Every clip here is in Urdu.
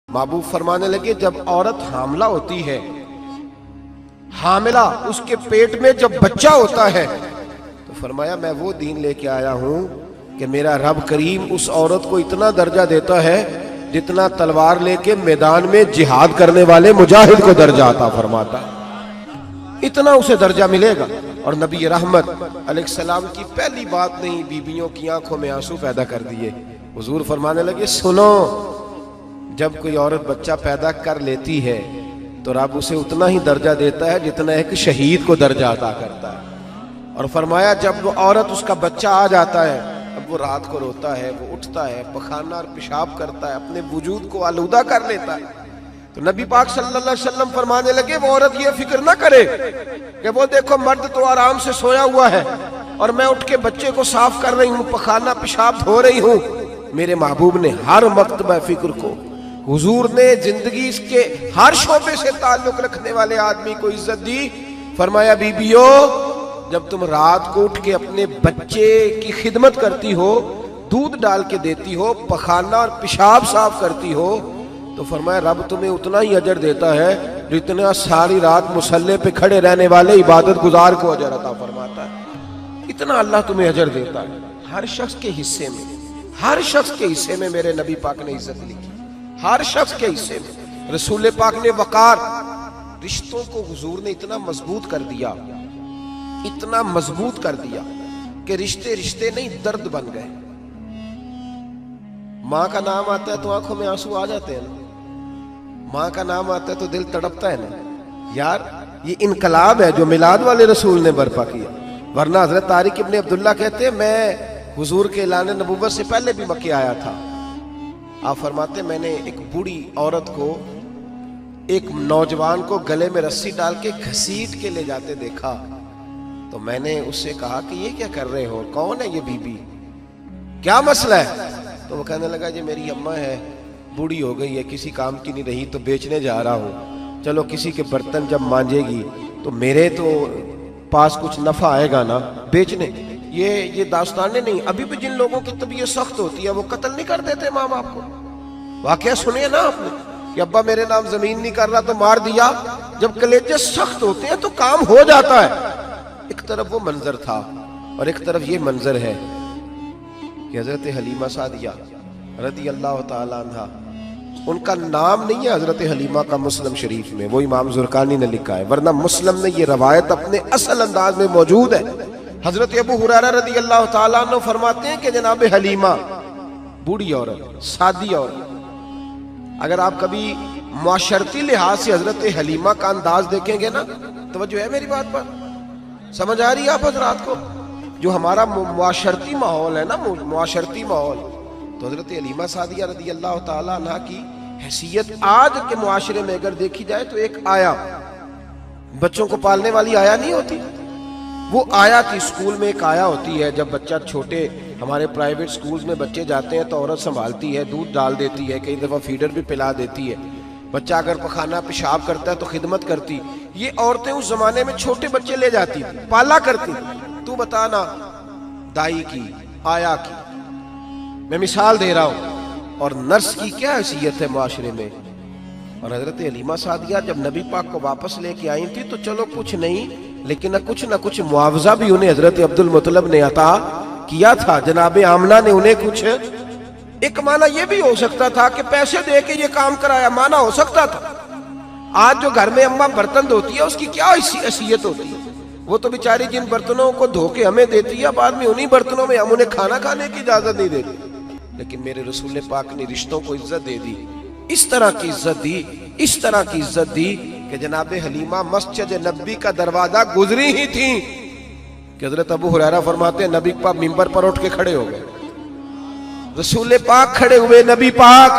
محبوب فرمانے لگے جب عورت حاملہ ہوتی ہے، حاملہ اس کے پیٹ میں جب بچہ ہوتا ہے، تو فرمایا میں وہ دین لے کے آیا ہوں کہ میرا رب کریم اس عورت کو اتنا درجہ دیتا ہے جتنا تلوار لے کے میدان میں جہاد کرنے والے مجاہد کو درجہ عطا فرماتا ہے، اتنا اسے درجہ ملے گا۔ اور نبی رحمت علیہ السلام کی پہلی بات نہیں بیویوں کی آنکھوں میں آنسو پیدا کر دیے۔ حضور فرمانے لگے سنو، جب کوئی عورت بچہ پیدا کر لیتی ہے تو رب اسے اتنا ہی درجہ دیتا ہے جتنا ایک شہید کو درجہ عطا کرتا ہے۔ اور فرمایا جب وہ عورت اس کا بچہ آ جاتا ہے، اب وہ رات کو روتا ہے، وہ اٹھتا ہے، پخانہ اور پیشاب کرتا ہے، اپنے وجود کو آلودہ کر لیتا ہے، تو نبی پاک صلی اللہ علیہ وسلم فرمانے لگے وہ عورت یہ فکر نہ کرے کہ وہ دیکھو مرد تو آرام سے سویا ہوا ہے اور میں اٹھ کے بچے کو صاف کر رہی ہوں، پخانہ پیشاب دھو رہی ہوں۔ میرے محبوب نے ہر مرتبہ فکر کو، حضور نے زندگی اس کے ہر شعبے سے تعلق رکھنے والے آدمی کو عزت دی۔ فرمایا بیبیو جب تم رات کو اٹھ کے اپنے بچے کی خدمت کرتی ہو، دودھ ڈال کے دیتی ہو، پخانہ اور پیشاب صاف کرتی ہو، تو فرمایا رب تمہیں اتنا ہی اجر دیتا ہے جتنا ساری رات مصلی پہ کھڑے رہنے والے عبادت گزار کو اجر عطا فرماتا ہے، اتنا اللہ تمہیں اجر دیتا ہے۔ ہر شخص کے حصے میں، ہر شخص کے حصے میں میرے نبی پاک نے عزت لکھی، ہر شخص کے حصے میں۔ رسول پاک نے وقار، رشتوں کو حضور نے اتنا مضبوط کر دیا، اتنا مضبوط کر دیا کہ رشتے رشتے نہیں درد بن گئے۔ ماں کا نام آتا ہے تو آنکھوں میں آنسو آ جاتے ہیں نا، ماں کا نام آتا ہے تو دل تڑپتا ہے نا۔ یار یہ انقلاب ہے جو میلاد والے رسول نے برپا کیا، ورنہ حضرت طارق ابن عبداللہ کہتے ہیں میں حضور کے اعلان نبوت سے پہلے بھی مکے آیا تھا۔ آپ فرماتے میں نے ایک بوڑھی عورت کو، ایک نوجوان کو گلے میں رسی ڈال کے گھسیٹ کے لے جاتے دیکھا، تو میں نے اس سے کہا کہ یہ کیا کر رہے ہو، کون ہے یہ بی بی، کیا مسئلہ ہے؟ تو وہ کہنے لگا جی میری اماں ہے، بوڑھی ہو گئی ہے، کسی کام کی نہیں رہی تو بیچنے جا رہا ہوں، چلو کسی کے برتن جب مانجے گی تو میرے تو پاس کچھ نفع آئے گا نا بیچنے۔ یہ داستانیں نہیں، ابھی بھی جن لوگوں کی طبیعت سخت ہوتی ہے وہ قتل نہیں کر دیتے ماں باپ کو۔ واقعہ سنیے نا آپ نے کہ ابا میرے نام زمین نہیں کر رہا تو مار دیا۔ جب کلیجے سخت ہوتے ہیں تو کام ہو جاتا ہے۔ ایک طرف وہ منظر تھا اور ایک طرف یہ منظر ہے کہ حضرت حلیمہ سعدیہ رضی اللہ تعالی عنہ، ان کا نام نہیں ہے حضرت حلیمہ کا مسلم شریف میں، وہ امام زرقانی نے لکھا ہے، ورنہ مسلم میں یہ روایت اپنے اصل انداز میں موجود ہے۔ حضرت ابو ہریرہ رضی اللہ تعالیٰ عنہ فرماتے ہیں کہ جناب حلیمہ بوڑھی عورت، سادی عورت، اگر آپ کبھی معاشرتی لحاظ سے حضرت حلیمہ کا انداز دیکھیں گے نا، توجہ ہے میری بات پر، سمجھ آ رہی ہے آپ حضرات کو؟ جو ہمارا معاشرتی ماحول ہے نا، معاشرتی ماحول، تو حضرت حلیمہ سعدیہ رضی اللہ تعالیٰ عنہ کی حیثیت آج کے معاشرے میں اگر دیکھی جائے تو ایک آیا، بچوں کو پالنے والی آیا نہیں ہوتی، وہ آیا تھی۔ اسکول میں ایک آیا ہوتی ہے، جب بچہ چھوٹے ہمارے پرائیویٹ سکولز میں بچے جاتے ہیں تو عورت سنبھالتی ہے، دودھ ڈال دیتی ہے، کئی دفعہ فیڈر بھی پلا دیتی ہے، بچہ اگر پخانہ پیشاب کرتا ہے تو خدمت کرتی۔ یہ عورتیں اس زمانے میں چھوٹے بچے لے جاتی، پالا کرتی۔ تو بتانا دائی کی، آیا کی، میں مثال دے رہا ہوں، اور نرس کی کیا حیثیت ہے معاشرے میں۔ اور حضرت حلیمہ سعدیہ جب نبی پاک کو واپس لے کے آئی تھی تو چلو کچھ نہیں، لیکن نہ کچھ معاوضہ بھی انہیں حضرت عبد المطلب نے عطا کیا تھا، جناب آمنہ نے انہیں کچھ، ایک معنی یہ بھی ہو سکتا تھا کہ پیسے دے کے یہ کام کرایا، معنی ہو سکتا تھا۔ آج جو گھر میں اماں برتن دھوتی ہے اس کی کیا حیثیت ہوتی ہے، وہ تو بیچاری جن برتنوں کو دھو کے ہمیں دیتی ہے، بعد میں انہی برتنوں میں ہم انہیں کھانا کھانے کی اجازت نہیں دیتی، لیکن میرے رسول پاک نے رشتوں کو عزت دے دی، اس طرح کی عزت دی، اس طرح کی عزت دی کہ جناب حلیمہ مسجد نبی کا دروازہ گزری ہی تھی کہ حضرت ابو ہریرہ فرماتے ہیں نبی پاک ممبر پر اٹھ کے کھڑے ہو گئے، رسول پاک کھڑے ہوئے، نبی پاک۔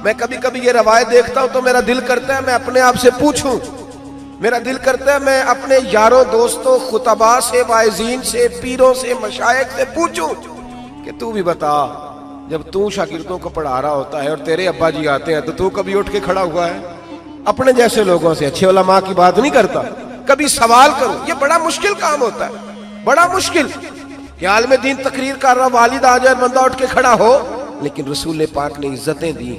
میں کبھی کبھی یہ روایت دیکھتا ہوں تو میرا دل کرتا ہے میں اپنے آپ سے پوچھوں، میرا دل کرتا ہے میں اپنے یاروں دوستوں خطباء سے، واعظین سے، پیروں سے، مشائخ سے پوچھوں کہ تو بھی بتا، جب تو شاگردوں کو پڑھا رہا ہوتا ہے اور تیرے ابا جی آتے ہیں تو کبھی اٹھ کے کھڑا ہوا ہے؟ اپنے جیسے لوگوں سے، اچھے علماء کی بات نہیں کرتا، کبھی سوال کرو۔ یہ بڑا مشکل کام ہوتا ہے، بڑا مشکل کہ عالم دین تقریر کر رہا، والد آ جائے، بندہ اٹھ کے کھڑا ہو، لیکن رسول پاک نے عزتیں دی۔